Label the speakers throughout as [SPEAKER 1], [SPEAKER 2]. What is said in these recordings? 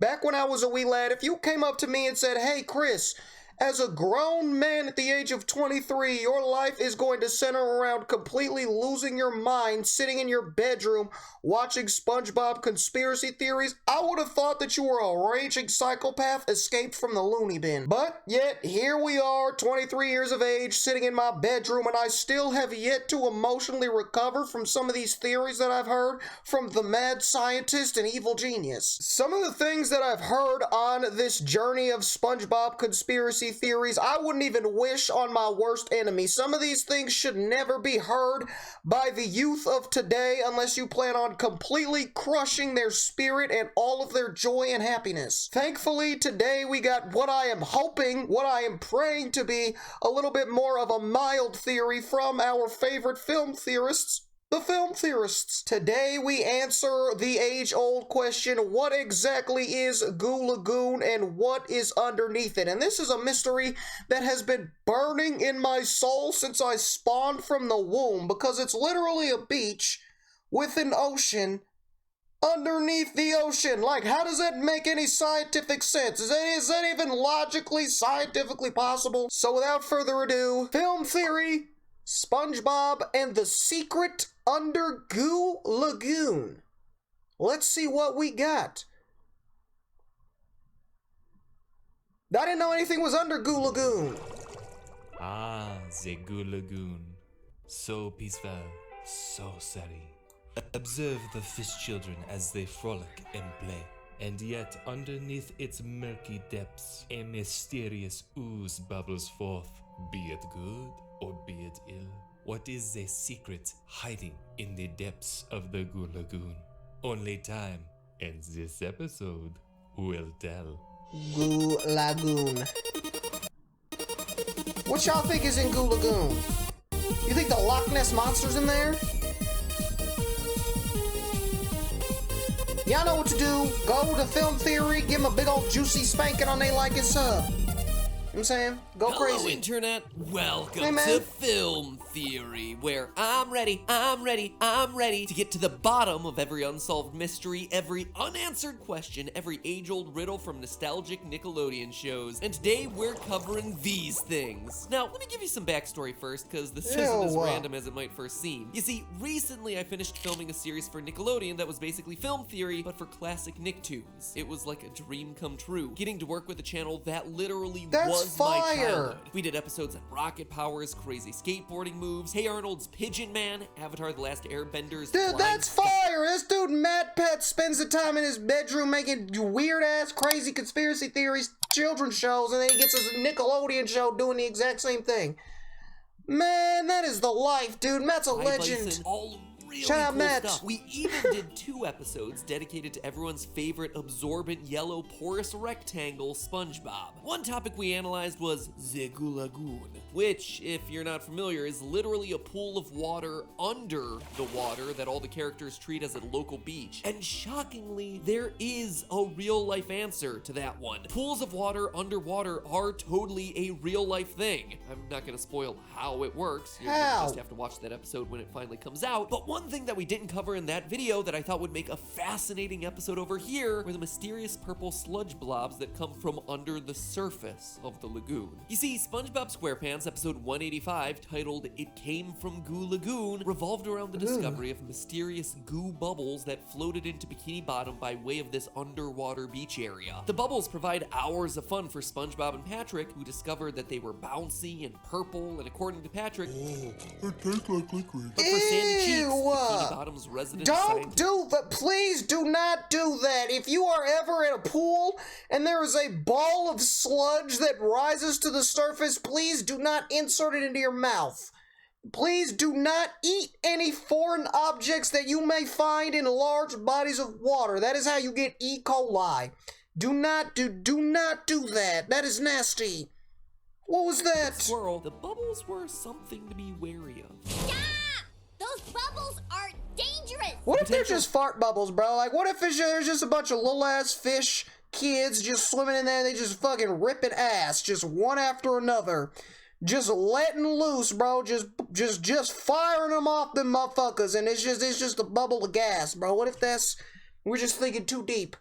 [SPEAKER 1] Back when I was a wee lad, if you came up to me and said, "Hey, Chris, as a grown man at the age of 23, your life is going to center around completely losing your mind, sitting in your bedroom, watching SpongeBob conspiracy theories," I would have thought that you were a raging psychopath escaped from the loony bin. But yet, here we are, 23 years of age, sitting in my bedroom, and I still have yet to emotionally recover from some of these theories that I've heard from the mad scientist and evil genius. Some of the things that I've heard on this journey of SpongeBob conspiracy theories, I wouldn't even wish on my worst enemy. Some of these things should never be heard by the youth of today unless you plan on completely crushing their spirit and all of their joy and happiness. Thankfully, today we got what I am hoping, what I am praying to be a little bit more of a mild theory from our favorite film theorists, the Film Theorists. Today we answer the age-old question, what exactly is Goo Lagoon and what is underneath it? And this is a mystery that has been burning in my soul since I spawned from the womb, because it's literally a beach with an ocean underneath the ocean. Like, how does that make any scientific sense? Is that even logically, scientifically possible? So without further ado, film theory, SpongeBob, and the secret under Goo Lagoon. Let's see what we got. I didn't know anything was under Goo Lagoon.
[SPEAKER 2] Ah, the Goo Lagoon. So peaceful, so serene. Observe the fish children as they frolic and play. And yet, underneath its murky depths, a mysterious ooze bubbles forth, be it good or be it ill. What is the secret hiding in the depths of the Goo Lagoon? Only time and this episode will tell.
[SPEAKER 1] Goo Lagoon. What y'all think is in Goo Lagoon? You think the Loch Ness Monster's in there? Y'all know what to do. Go to Film Theory, give them a big old juicy spanking on they like and sub. You know what I'm saying? Go crazy.
[SPEAKER 3] Hello, Internet. Welcome
[SPEAKER 1] Hey, man.
[SPEAKER 3] to Film Theory, where I'm ready to get to the bottom of every unsolved mystery, every unanswered question, every age-old riddle from nostalgic Nickelodeon shows. And today we're covering these things. Now, let me give you some backstory first, because this isn't as random as it might first seem. You see, recently I finished filming a series for Nickelodeon that was basically film theory, but for classic Nicktoons. It was like a dream come true, getting to work with a channel that literally was my childhood. We did episodes on rocket powers, crazy skateboarding moves, Hey Arnold's Pigeon Man, Avatar The Last Airbender's
[SPEAKER 1] Dude, that's fire! This dude, Matt Pett, spends the time in his bedroom making weird-ass, crazy conspiracy theories, children's shows, and then he gets his Nickelodeon show doing the exact same thing. Man, that is the life, dude. Matt's a legend.
[SPEAKER 3] Bison, all really
[SPEAKER 1] Shout out,
[SPEAKER 3] cool
[SPEAKER 1] Matt.
[SPEAKER 3] stuff. We even did 2 episodes dedicated to everyone's favorite absorbent yellow porous rectangle, SpongeBob. One topic we analyzed was the Goo Lagoon, which, if you're not familiar, is literally a pool of water under the water that all the characters treat as a local beach. And shockingly, there is a real-life answer to that one. Pools of water underwater are totally a real-life thing. I'm not gonna spoil how it works. You're gonna just have to watch that episode when it finally comes out. But one thing that we didn't cover in that video that I thought would make a fascinating episode over here were the mysterious purple sludge blobs that come from under the surface of the lagoon. You see, SpongeBob SquarePants episode 185, titled It Came from Goo Lagoon, revolved around the discovery of mysterious goo bubbles that floated into Bikini Bottom by way of this underwater beach area. The bubbles provide hours of fun for SpongeBob and Patrick, who discovered that they were bouncy and purple, and according to Patrick,
[SPEAKER 4] It tastes like licorice.
[SPEAKER 3] but for Sandy Cheeks,
[SPEAKER 1] Ew.
[SPEAKER 3] Bikini Bottom's resident
[SPEAKER 1] Don't
[SPEAKER 3] scientist.
[SPEAKER 1] do that. Please do not do that. If you are ever in a pool and there is a ball of sludge that rises to the surface, please do not insert it into your mouth. Please do not eat any foreign objects that you may find in large bodies of water. That is how you get E. coli. Do not do that. That is nasty. What was that?
[SPEAKER 3] Squirrel, the bubbles were something to be wary of.
[SPEAKER 5] Stop! Those bubbles are dangerous!
[SPEAKER 1] What if they're just fart bubbles, bro? Like, what if there's just a bunch of little-ass fish kids just swimming in there and they just fucking ripping ass, just one after another? Just letting loose, bro. Just firing them off them motherfuckers, and it's just a bubble of gas, bro. What if we're just thinking too deep?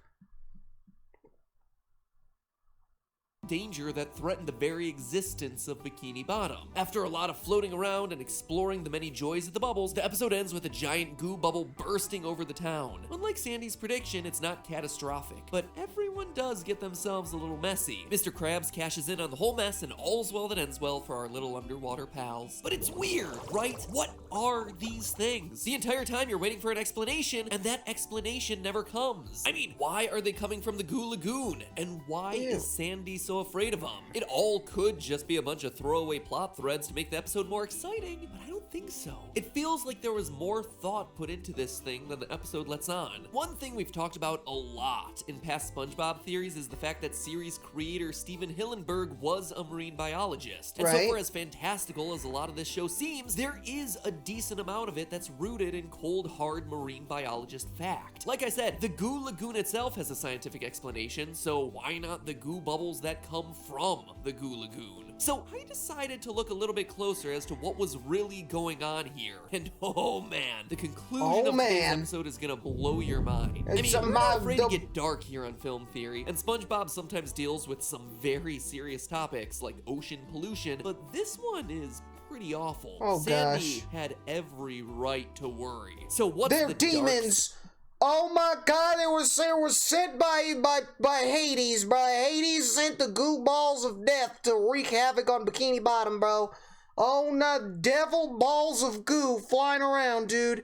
[SPEAKER 3] danger that threatened the very existence of Bikini Bottom. After a lot of floating around and exploring the many joys of the bubbles, the episode ends with a giant goo bubble bursting over the town. Unlike Sandy's prediction, it's not catastrophic, but everyone does get themselves a little messy. Mr. Krabs cashes in on the whole mess, and all's well that ends well for our little underwater pals. But it's weird, right? What are these things? The entire time you're waiting for an explanation, and that explanation never comes. I mean, why are they coming from the Goo Lagoon? And why is Sandy so afraid of them? It all could just be a bunch of throwaway plot threads to make the episode more exciting, but I don't think so. It feels like there was more thought put into this thing than the episode lets on. One thing we've talked about a lot in past SpongeBob theories is the fact that series creator Steven Hillenburg was a marine biologist. And so far as fantastical as a lot of this show seems, there is a decent amount of it that's rooted in cold, hard marine biologist fact. Like I said, the Goo Lagoon itself has a scientific explanation, so why not the goo bubbles that come from the Goo Lagoon? So I decided to look a little bit closer as to what was really going on here. And oh man, the conclusion of today's episode is gonna blow your mind. I mean, we're not afraid to get dark here on Film Theory, and SpongeBob sometimes deals with some very serious topics like ocean pollution, but this one is pretty awful. Sandy had every right to worry. So what's the
[SPEAKER 1] demons? Oh my God! They were sent by Hades, bro. Hades sent the goo balls of death to wreak havoc on Bikini Bottom, bro. Oh no, devil balls of goo flying around, dude.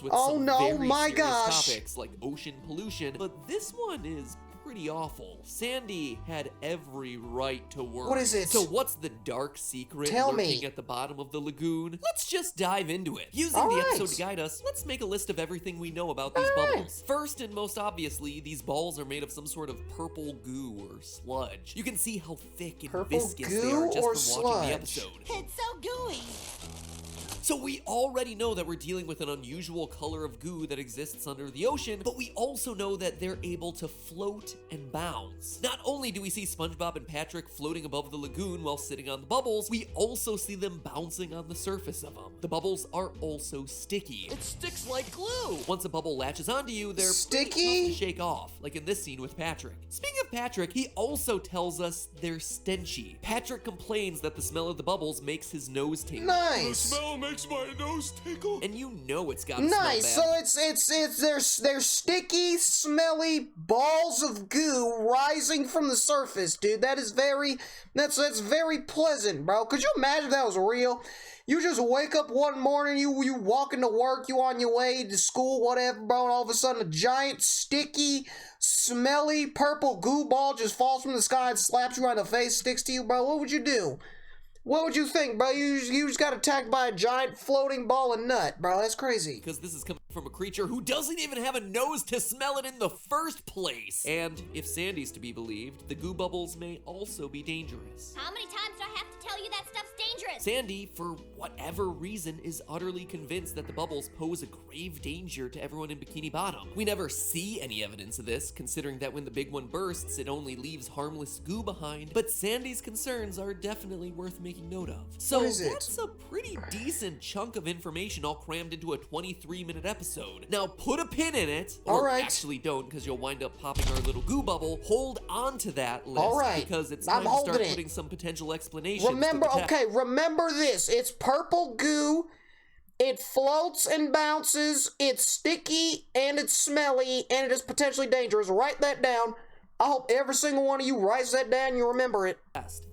[SPEAKER 1] Oh no, my gosh!
[SPEAKER 3] Topics like ocean pollution, but this one is pretty awful. Sandy had every right to worry.
[SPEAKER 1] What is it?
[SPEAKER 3] So what's the dark secret lurking at the bottom of the lagoon? Let's just dive into it. Using the episode to guide us, let's make a list of everything we know about these bubbles. First and most obviously, these balls are made of some sort of purple goo or sludge. You can see how thick and viscous they are just from watching the episode.
[SPEAKER 5] It's so gooey.
[SPEAKER 3] So we already know that we're dealing with an unusual color of goo that exists under the ocean, but we also know that they're able to float and bounce. Not only do we see SpongeBob and Patrick floating above the lagoon while sitting on the bubbles, we also see them bouncing on the surface of them. The bubbles are also sticky. It sticks like glue. Once a bubble latches onto you, they're pretty tough to shake off, like in this scene with Patrick. Speaking of Patrick, he also tells us they're stenchy. Patrick complains that the smell of the bubbles makes his nose tingle.
[SPEAKER 4] The smell makes my nose tickle.
[SPEAKER 3] And you know it's gotta smell bad.
[SPEAKER 1] So they're sticky, smelly balls of goo rising from the surface, dude. That's very pleasant, bro. Could you imagine if that was real? You just wake up one morning, you walking to work, you on your way to school, whatever, bro, and all of a sudden a giant, sticky, smelly, purple goo ball just falls from the sky and slaps you right in the face, sticks to you, bro. What would you do? What would you think, bro? You just got attacked by a giant floating ball of nut, bro. That's crazy.
[SPEAKER 3] Because this is coming from a creature who doesn't even have a nose to smell it in the first place. And if Sandy's to be believed, the goo bubbles may also be dangerous.
[SPEAKER 5] How many times do I have to tell you that stuff's dangerous?
[SPEAKER 3] Sandy, for whatever reason, is utterly convinced that the bubbles pose a grave danger to everyone in Bikini Bottom. We never see any evidence of this, considering that when the big one bursts, it only leaves harmless goo behind, but Sandy's concerns are definitely worth making note of. So that's a pretty decent chunk of information all crammed into a 23-minute episode. Now put a pin in it, or actually don't, because you'll wind up popping our little goo bubble. Hold on to that list, because it's time to start putting some potential explanations.
[SPEAKER 1] Remember this. It's purple goo. It floats and bounces. It's sticky and it's smelly and it is potentially dangerous. Write that down. I hope every single one of you writes that down and you remember it.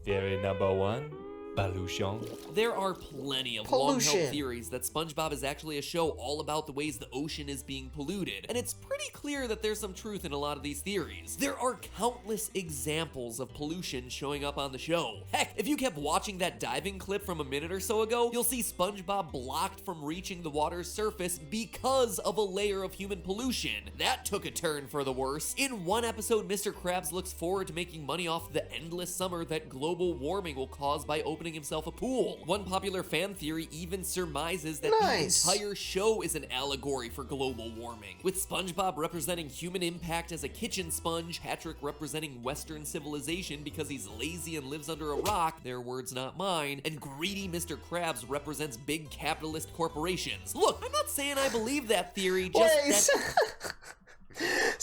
[SPEAKER 2] Theory number 1. Pollution.
[SPEAKER 3] There are plenty of long-held theories that SpongeBob is actually a show all about the ways the ocean is being polluted, and it's pretty clear that there's some truth in a lot of these theories. There are countless examples of pollution showing up on the show. Heck, if you kept watching that diving clip from a minute or so ago, you'll see SpongeBob blocked from reaching the water's surface because of a layer of human pollution. That took a turn for the worse. In one episode, Mr. Krabs looks forward to making money off the endless summer that global warming will cause by opening himself a pool. One popular fan theory even surmises that the entire show is an allegory for global warming, with SpongeBob representing human impact as a kitchen sponge, Patrick representing Western civilization because he's lazy and lives under a rock, their words not mine, and greedy Mr. Krabs represents big capitalist corporations. Look, I'm not saying I believe that theory, just that...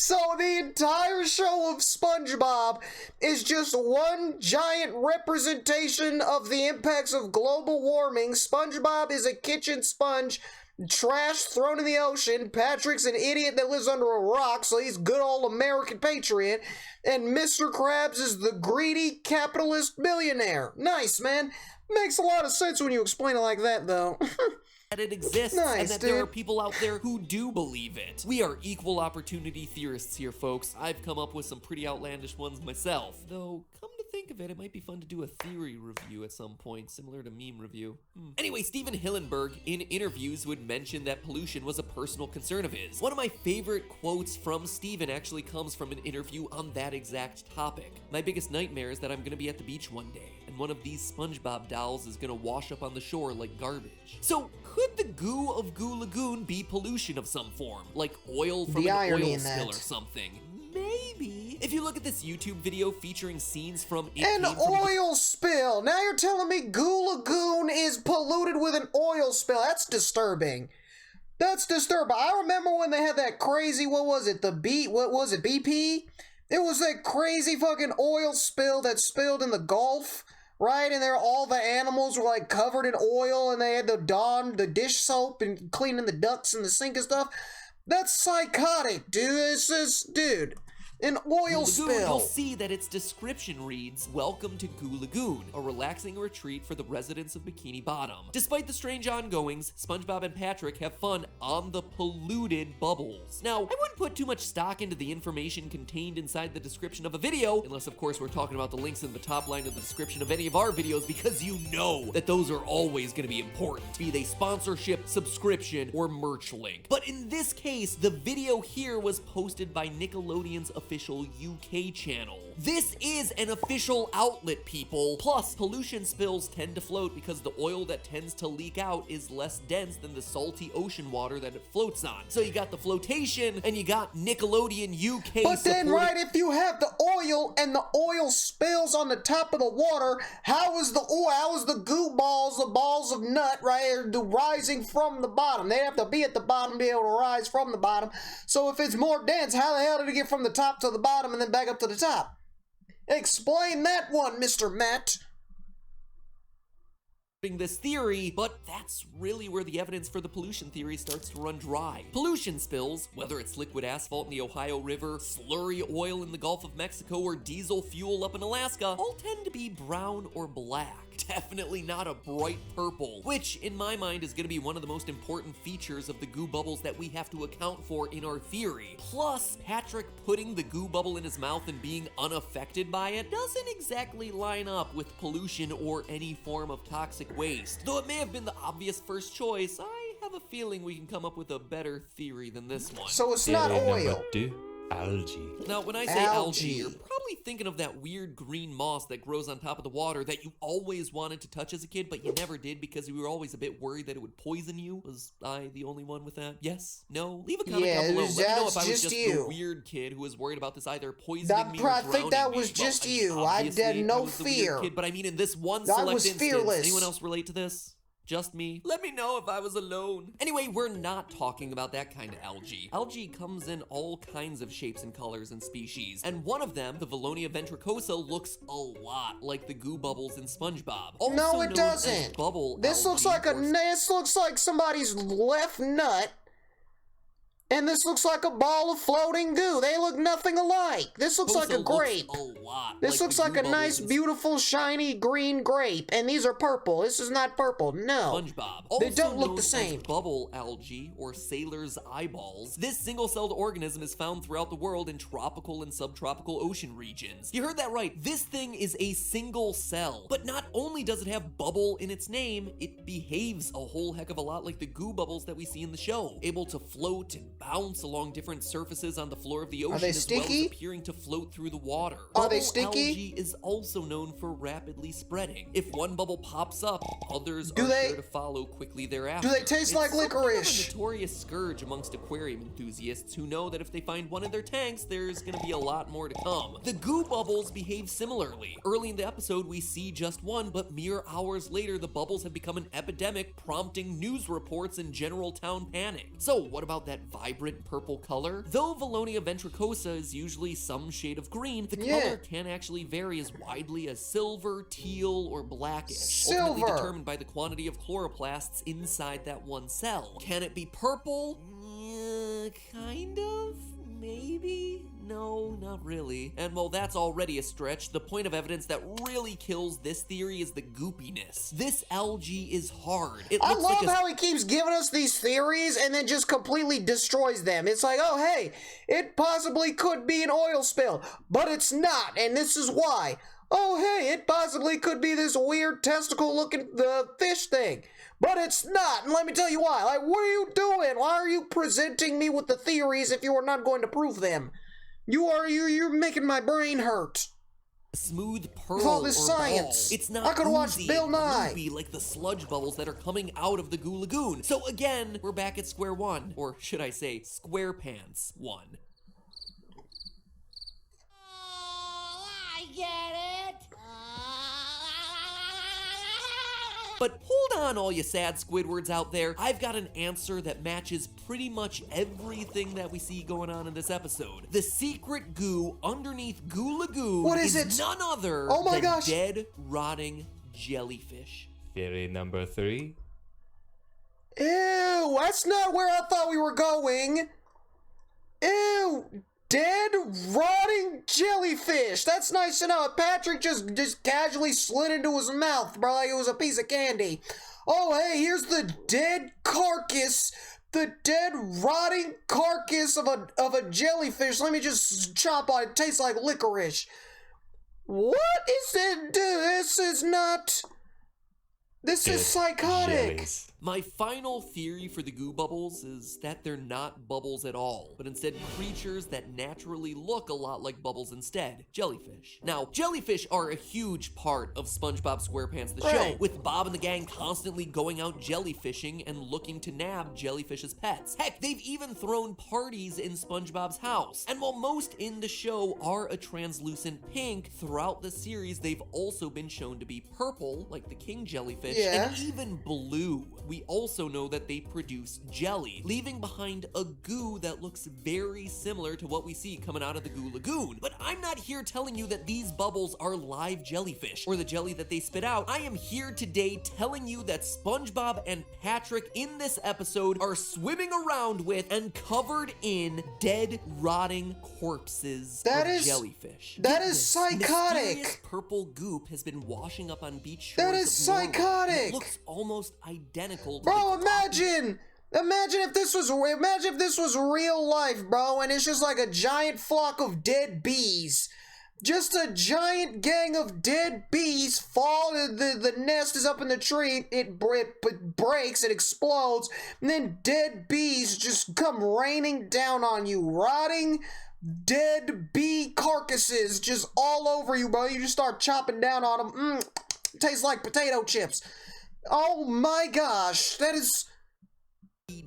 [SPEAKER 1] So the entire show of SpongeBob is just one giant representation of the impacts of global warming. SpongeBob is a kitchen sponge, trash thrown in the ocean. Patrick's an idiot that lives under a rock, so he's good old American patriot. And Mr. Krabs is the greedy capitalist billionaire. Nice, man. Makes a lot of sense when you explain it like that, though.
[SPEAKER 3] That it exists,
[SPEAKER 1] Nice,
[SPEAKER 3] and that
[SPEAKER 1] dude.
[SPEAKER 3] there are people out there who do believe it. We are equal opportunity theorists here, folks. I've come up with some pretty outlandish ones myself. Though, come to think of it, it might be fun to do a theory review at some point, similar to meme review. Anyway, Steven Hillenberg, in interviews, would mention that pollution was a personal concern of his. One of my favorite quotes from Steven actually comes from an interview on that exact topic. My biggest nightmare is that I'm gonna be at the beach one day, and one of these SpongeBob dolls is gonna wash up on the shore like garbage. So, could the goo of Goo Lagoon be pollution of some form? Like oil from
[SPEAKER 1] The
[SPEAKER 3] an
[SPEAKER 1] irony
[SPEAKER 3] oil
[SPEAKER 1] in
[SPEAKER 3] spill
[SPEAKER 1] that.
[SPEAKER 3] or something? Maybe. If you look at this YouTube video featuring scenes from
[SPEAKER 1] An
[SPEAKER 3] Came From
[SPEAKER 1] oil spill! Now you're telling me Goo Lagoon is polluted with an oil spill? That's disturbing. That's disturbing. I remember when they had that crazy, what was it, BP? It was that crazy fucking oil spill that spilled in the Gulf, right? And there, all the animals were like covered in oil, and they had to don the dish soap and cleaning the ducts in the sink and stuff. That's psychotic, dude. It's just, dude, an oil
[SPEAKER 3] Lagoon,
[SPEAKER 1] spill.
[SPEAKER 3] you'll see that its description reads, "Welcome to Goo Lagoon, a relaxing retreat for the residents of Bikini Bottom." Despite the strange ongoings, SpongeBob and Patrick have fun on the polluted bubbles. Now, I wouldn't put too much stock into the information contained inside the description of a video, unless of course we're talking about the links in the top line of the description of any of our videos, because you know that those are always going to be important, be they sponsorship, subscription, or merch link. But in this case, the video here was posted by Nickelodeon's official UK channel. This is an official outlet, people. Plus, pollution spills tend to float because the oil that tends to leak out is less dense than the salty ocean water that it floats on. So you got the flotation and you got Nickelodeon UK
[SPEAKER 1] But then,
[SPEAKER 3] supporting-
[SPEAKER 1] right, if you have the oil and the oil spills on the top of the water, how is the oil, how is the goo balls, the balls of nut, right, rising from the bottom? They have to be at the bottom to be able to rise from the bottom. So if it's more dense, how the hell did it get from the top to the bottom and then back up to the top? Explain that one, Mr. Matt.
[SPEAKER 3] this theory, but that's really where the evidence for the pollution theory starts to run dry. Pollution spills, whether it's liquid asphalt in the Ohio River, slurry oil in the Gulf of Mexico, or diesel fuel up in Alaska, all tend to be brown or black. Definitely not a bright purple, which in my mind is going to be one of the most important features of the goo bubbles that we have to account for in our theory. Plus, Patrick putting the goo bubble in his mouth and being unaffected by it doesn't exactly line up with pollution or any form of toxic waste. Though it may have been the obvious first choice, I have a feeling we can come up with a better theory than this one.
[SPEAKER 1] So it's not
[SPEAKER 2] Theory
[SPEAKER 1] oil.
[SPEAKER 2] number 2, algae.
[SPEAKER 3] Now, when I say
[SPEAKER 1] Algae.
[SPEAKER 3] algae, you're probably thinking of that weird green moss that grows on top of the water that you always wanted to touch as a kid, but you never did because you were always a bit worried that it would poison you. Was I the only one with that? Yes? No? Leave a comment
[SPEAKER 1] Yeah,
[SPEAKER 3] down below. Let me know if
[SPEAKER 1] that's
[SPEAKER 3] I was
[SPEAKER 1] just
[SPEAKER 3] just
[SPEAKER 1] you.
[SPEAKER 3] the weird kid who was worried about this either poisoning me or
[SPEAKER 1] I
[SPEAKER 3] drowning
[SPEAKER 1] think that
[SPEAKER 3] me.
[SPEAKER 1] was just
[SPEAKER 3] Well,
[SPEAKER 1] you. I
[SPEAKER 3] obviously,
[SPEAKER 1] had no
[SPEAKER 3] was the weird
[SPEAKER 1] fear.
[SPEAKER 3] kid, but I mean, in this one
[SPEAKER 1] I
[SPEAKER 3] select
[SPEAKER 1] was
[SPEAKER 3] instance,
[SPEAKER 1] fearless.
[SPEAKER 3] anyone else relate to this? Just me? Let me know if I was alone. Anyway, we're not talking about that kind of algae. Algae comes in all kinds of shapes and colors and species, and one of them, the Valonia ventricosa, looks a lot like the goo bubbles in SpongeBob. Also
[SPEAKER 1] No, it
[SPEAKER 3] known as
[SPEAKER 1] doesn't.
[SPEAKER 3] Bubble
[SPEAKER 1] This looks
[SPEAKER 3] algae
[SPEAKER 1] like
[SPEAKER 3] or
[SPEAKER 1] this looks like somebody's left nut. And this looks like a ball of floating goo. They look nothing alike. This looks like a
[SPEAKER 3] Spongebob
[SPEAKER 1] grape.
[SPEAKER 3] looks a lot
[SPEAKER 1] This
[SPEAKER 3] like
[SPEAKER 1] looks
[SPEAKER 3] the
[SPEAKER 1] like
[SPEAKER 3] goo
[SPEAKER 1] a
[SPEAKER 3] bubbles
[SPEAKER 1] nice,
[SPEAKER 3] in
[SPEAKER 1] beautiful, shiny green grape. And these are purple. This is not purple. No.
[SPEAKER 3] SpongeBob.
[SPEAKER 1] They
[SPEAKER 3] Also
[SPEAKER 1] don't look
[SPEAKER 3] known
[SPEAKER 1] the
[SPEAKER 3] as
[SPEAKER 1] same.
[SPEAKER 3] bubble algae or sailor's eyeballs. This single-celled organism is found throughout the world in tropical and subtropical ocean regions. You heard that right. This thing is a single cell. But not only does it have bubble in its name, it behaves a whole heck of a lot like the goo bubbles that we see in the show. Able to float and bounce along different surfaces on the floor of the ocean,
[SPEAKER 1] they
[SPEAKER 3] as well
[SPEAKER 1] sticky?
[SPEAKER 3] as appearing to float through the water.
[SPEAKER 1] Are they
[SPEAKER 3] Bubble
[SPEAKER 1] sticky?
[SPEAKER 3] algae is also known for rapidly spreading. If one bubble pops up, others
[SPEAKER 1] Do
[SPEAKER 3] are
[SPEAKER 1] they-
[SPEAKER 3] sure to follow quickly thereafter.
[SPEAKER 1] Do they taste like
[SPEAKER 3] something of a
[SPEAKER 1] licorice?
[SPEAKER 3] notorious scourge amongst aquarium enthusiasts who know that if they find one in their tanks, there's gonna be a lot more to come. The goo bubbles behave similarly. Early in the episode, we see just one, but mere hours later, the bubbles have become an epidemic, prompting news reports and general town panic. So what about that vibrant purple color. Though Valonia ventricosa is usually some shade of green, the color can actually vary as widely as silver, teal, or blackish, ultimately determined by the quantity of chloroplasts inside that one cell. Can it be purple? Kind of? Maybe? No, not really. And while that's already a stretch, the point of evidence that really kills this theory is the goopiness. This algae is hard.
[SPEAKER 1] I love how he keeps giving us these theories and then just completely destroys them. It's like, oh hey, it possibly could be an oil spill, but it's not, and this is why. Oh hey, it possibly could be this weird testicle-looking fish thing, but it's not, and let me tell you why. Like, what are you doing? Why are you presenting me with the theories if you are not going to prove them? You're making my brain hurt.
[SPEAKER 3] Smooth pearl
[SPEAKER 1] with all this
[SPEAKER 3] or
[SPEAKER 1] science.
[SPEAKER 3] Ball. It's not
[SPEAKER 1] I could watch Bill Nye
[SPEAKER 3] like the sludge bubbles that are coming out of the Goo Lagoon. So again, we're back at square one, or should I say, SquarePants 1.
[SPEAKER 5] I get it.
[SPEAKER 3] But hold on, all you sad Squidwards out there. I've got an answer that matches pretty much everything that we see going on in this episode. The secret goo underneath Goo Lagoon is none other than dead, rotting jellyfish.
[SPEAKER 2] Theory number 3.
[SPEAKER 1] Ew, that's not where I thought we were going. Ew, dead, rotting jellyfish. That's nice to know. Patrick just casually slid into his mouth, bro, like it was a piece of candy. Oh, hey, here's the dead carcass. The dead, rotting carcass of a jellyfish. Let me just chomp on it. It tastes like licorice. What is it? This is not... This is psychotic.
[SPEAKER 2] Jellies.
[SPEAKER 3] My final theory for the goo bubbles is that they're not bubbles at all, but instead creatures that naturally look a lot like bubbles instead, jellyfish. Now, jellyfish are a huge part of SpongeBob SquarePants the show, with Bob and the gang constantly going out jellyfishing and looking to nab jellyfish as pets. Heck, they've even thrown parties in SpongeBob's house. And while most in the show are a translucent pink, throughout the series they've also been shown to be purple, like the king jellyfish, and even blue. We also know that they produce jelly, leaving behind a goo that looks very similar to what we see coming out of the Goo Lagoon. But I'm not here telling you that these bubbles are live jellyfish or the jelly that they spit out. I am here today telling you that SpongeBob and Patrick in this episode are swimming around with and covered in dead, rotting corpses of jellyfish.
[SPEAKER 1] That is psychotic.
[SPEAKER 3] Mysterious purple goop has been washing up on beach shores.
[SPEAKER 1] That is psychotic.
[SPEAKER 3] It looks almost identical to
[SPEAKER 1] bro, imagine if this was real life, bro, and it's just like a giant flock of dead bees. Just a giant gang of dead bees fall, the nest is up in the tree, it breaks, it explodes, and then dead bees just come raining down on you, rotting dead bee carcasses just all over you, bro. You just start chopping down on them. Tastes like potato chips. Oh my gosh, that is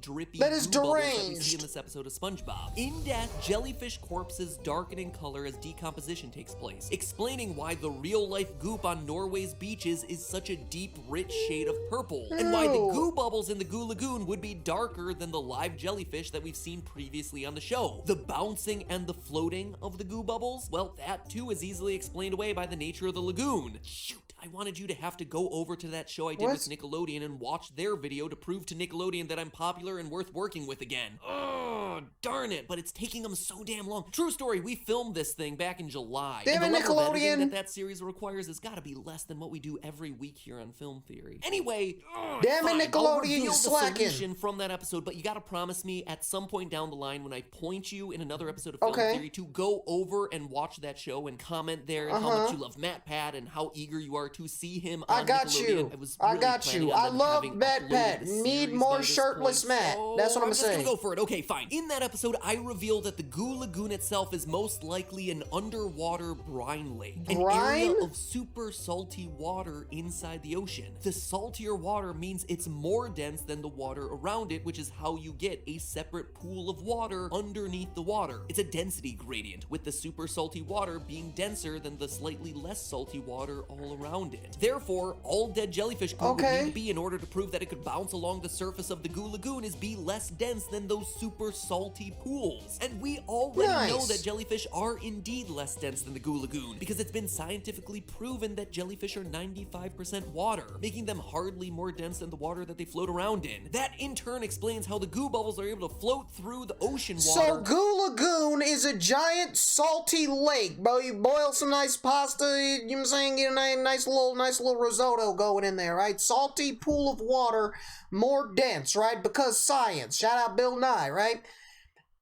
[SPEAKER 3] drippy
[SPEAKER 1] deranged.
[SPEAKER 3] That we see in this episode of SpongeBob. In death, jellyfish corpses darken in color as decomposition takes place, explaining why the real-life goop on Norway's beaches is such a deep, rich shade of purple, and why the goo bubbles in the Goo Lagoon would be darker than the live jellyfish that we've seen previously on the show. The bouncing and the floating of the goo bubbles, well, that too is easily explained away by the nature of the lagoon. Shoot, I wanted you to have to go over to that show I did with Nickelodeon and watch their video to prove to Nickelodeon that I'm popular and worth working with again. Oh, darn it, but it's taking them so damn long. True story, we filmed this thing back in July.
[SPEAKER 1] Damn it, Nickelodeon!
[SPEAKER 3] That series requires has got to be less than what we do every week here on Film Theory. Anyway,
[SPEAKER 1] damn it, Nickelodeon, you slacking.
[SPEAKER 3] Solution from that episode, but you got to promise me at some point down the line when I point you in another episode of Film Theory to go over and watch that show and comment there and how much you love MatPat and how eager you are to see him on Nickelodeon.
[SPEAKER 1] I got you. I love MatPat. Need more shirtless Matt. That's what I'm saying.
[SPEAKER 3] I'm just gonna go for it. Okay, fine. In that episode, I reveal that the Goo Lagoon itself is most likely an underwater brine lake. An area of super salty water inside the ocean. The saltier water means it's more dense than the water around it, which is how you get a separate pool of water underneath the water. It's a density gradient, with the super salty water being denser than the slightly less salty water all around around it. Therefore, all dead jellyfish goo would need to be, in order to prove that it could bounce along the surface of the Goo Lagoon, is be less dense than those super salty pools. And we already know that jellyfish are indeed less dense than the Goo Lagoon, because it's been scientifically proven that jellyfish are 95% water, making them hardly more dense than the water that they float around in. That in turn explains how the goo bubbles are able to float through the ocean water.
[SPEAKER 1] So Goo Lagoon is a giant salty lake, bro. You boil some nice pasta, you know what I'm saying, get a nice little risotto going in there, right? Salty pool of water, more dense, right? Because science. Shout out Bill Nye, right?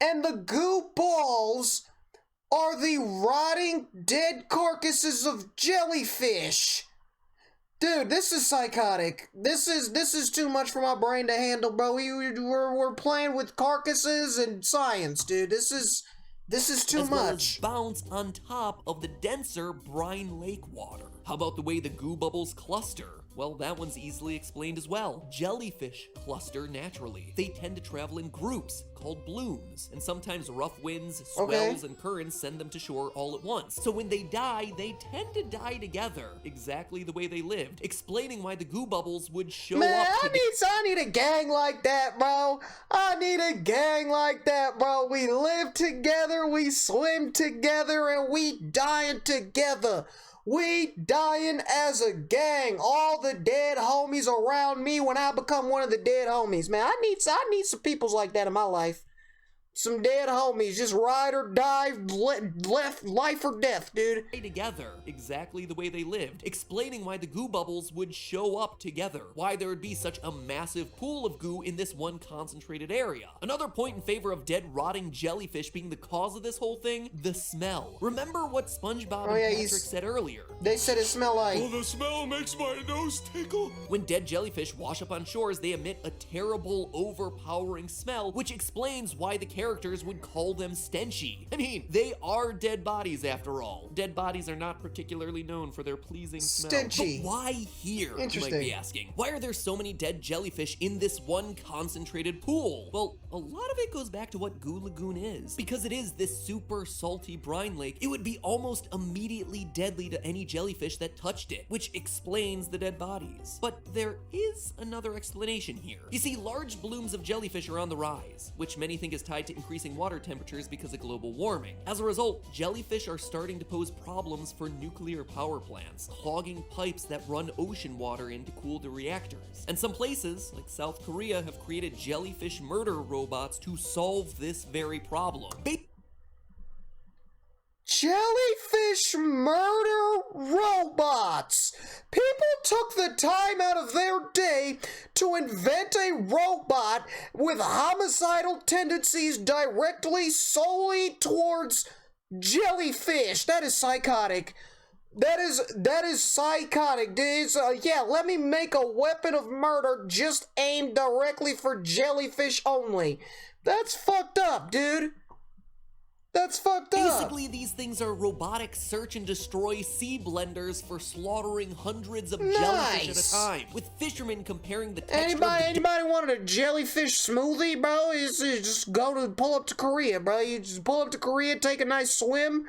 [SPEAKER 1] And the goo balls are the rotting dead carcasses of jellyfish. Dude, this is psychotic. This is too much for my brain to handle, bro. We're playing with carcasses and science, dude. This is too much.
[SPEAKER 3] Well as bounce on top of the denser brine lake water. How about the way the goo bubbles cluster? Well, that one's easily explained as well. Jellyfish cluster naturally. They tend to travel in groups called blooms, and sometimes rough winds, swells, and currents send them to shore all at once. So when they die, they tend to die together, exactly the way they lived, explaining why the goo bubbles would show up.
[SPEAKER 1] I need a gang like that, bro. I need a gang like that, bro. We live together, we swim together, and we dying together. We dying as a gang. All the dead homies around me when I become one of the dead homies. Man, I need some peoples like that in my life. Some dead homies, just ride or die, left life or death, dude.
[SPEAKER 3] Together, exactly the way they lived, explaining why the goo bubbles would show up together, why there would be such a massive pool of goo in this one concentrated area. Another point in favor of dead rotting jellyfish being the cause of this whole thing, the smell. Remember what Spongebob and Patrick said earlier?
[SPEAKER 1] They said it smelled like...
[SPEAKER 4] Oh, the smell makes my nose tickle.
[SPEAKER 3] When dead jellyfish wash up on shores, they emit a terrible, overpowering smell, which explains why the characters would call them stenchy. I mean, they are dead bodies after all. Dead bodies are not particularly known for their pleasing smell.
[SPEAKER 1] Stenchy.
[SPEAKER 3] But why here, you might be asking? Why are there so many dead jellyfish in this one concentrated pool? Well, a lot of it goes back to what Goo Lagoon is. Because it is this super salty brine lake, it would be almost immediately deadly to any jellyfish that touched it, which explains the dead bodies. But there is another explanation here. You see, large blooms of jellyfish are on the rise, which many think is tied to increasing water temperatures because of global warming. As a result, jellyfish are starting to pose problems for nuclear power plants, clogging pipes that run ocean water in to cool the reactors. And some places, like South Korea, have created jellyfish murder robots to solve this very problem.
[SPEAKER 1] Jellyfish murder robots. People took the time out of their day to invent a robot with homicidal tendencies directly solely towards jellyfish. That is psychotic. That is psychotic, dude. Yeah, let me make a weapon of murder just aimed directly for jellyfish only. That's fucked up, dude. That's fucked up.
[SPEAKER 3] Basically, these things are robotic search and destroy sea blenders for slaughtering hundreds of jellyfish at a time, with fishermen comparing the texture
[SPEAKER 1] Anybody wanted a jellyfish smoothie, bro? You just pull up to Korea, bro. You just pull up to Korea, take a nice swim,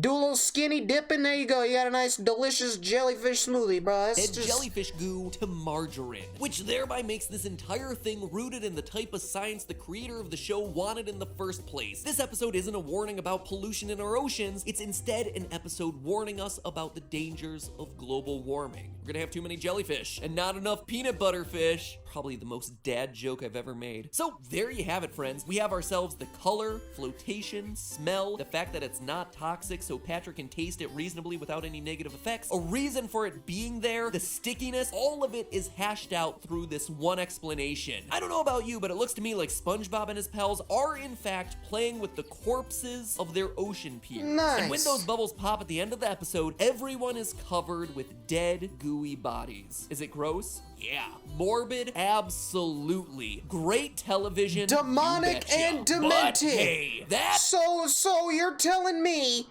[SPEAKER 1] do a little skinny dipping, there you go. You got a nice, delicious jellyfish smoothie, bro.
[SPEAKER 3] Jellyfish goo to margarine, which thereby makes this entire thing rooted in the type of science the creator of the show wanted in the first place. This episode isn't a warning about pollution in our oceans, it's instead an episode warning us about the dangers of global warming. We're gonna have too many jellyfish, and not enough peanut butter fish. Probably the most dad joke I've ever made. So there you have it, friends. We have ourselves the color, flotation, smell, the fact that it's not toxic so Patrick can taste it reasonably without any negative effects, a reason for it being there, the stickiness, all of it is hashed out through this one explanation. I don't know about you, but it looks to me like SpongeBob and his pals are in fact playing with the corpses of their ocean peers.
[SPEAKER 1] Nice.
[SPEAKER 3] And when those bubbles pop at the end of the episode, everyone is covered with dead, gooey bodies. Is it gross? Yeah. Morbid? Absolutely. Great television?
[SPEAKER 1] Demonic and demented.
[SPEAKER 3] But hey,
[SPEAKER 1] So you're telling me...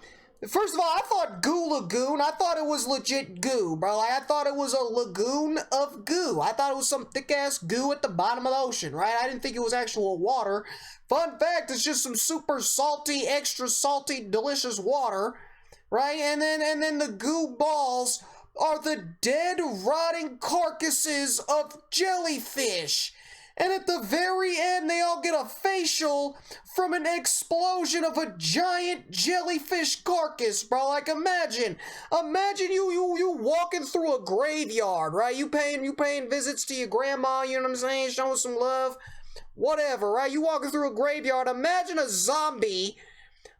[SPEAKER 1] First of all, I thought Goo Lagoon, I thought it was legit goo, bro. Like, I thought it was a lagoon of goo. I thought it was some thick-ass goo at the bottom of the ocean, right? I didn't think it was actual water. Fun fact, it's just some super salty, extra salty, delicious water, right? And then the goo balls are the dead, rotting carcasses of jellyfish. And at the very end, they all get a facial from an explosion of a giant jellyfish carcass, bro. Like, imagine you walking through a graveyard, right? You paying visits to your grandma, you know what I'm saying? Showing some love, whatever, right? You walking through a graveyard. Imagine an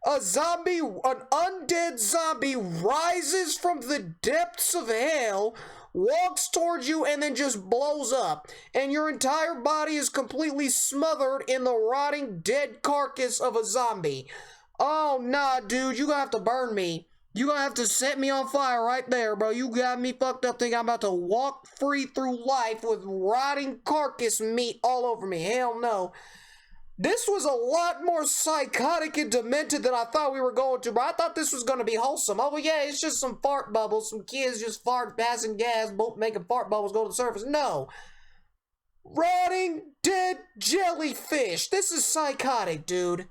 [SPEAKER 1] undead zombie rises from the depths of hell, walks towards you, and then just blows up. And your entire body is completely smothered in the rotting dead carcass of a zombie. Oh, nah, dude, you gonna have to burn me. You gonna have to set me on fire right there, bro. You got me fucked up thinking I'm about to walk free through life with rotting carcass meat all over me. Hell no. This was a lot more psychotic and demented than I thought we were going to, but I thought this was going to be wholesome. Oh, yeah, it's just some fart bubbles, some kids just fart, passing gas, both making fart bubbles go to the surface. No. Rotting, dead jellyfish. This is psychotic, dude.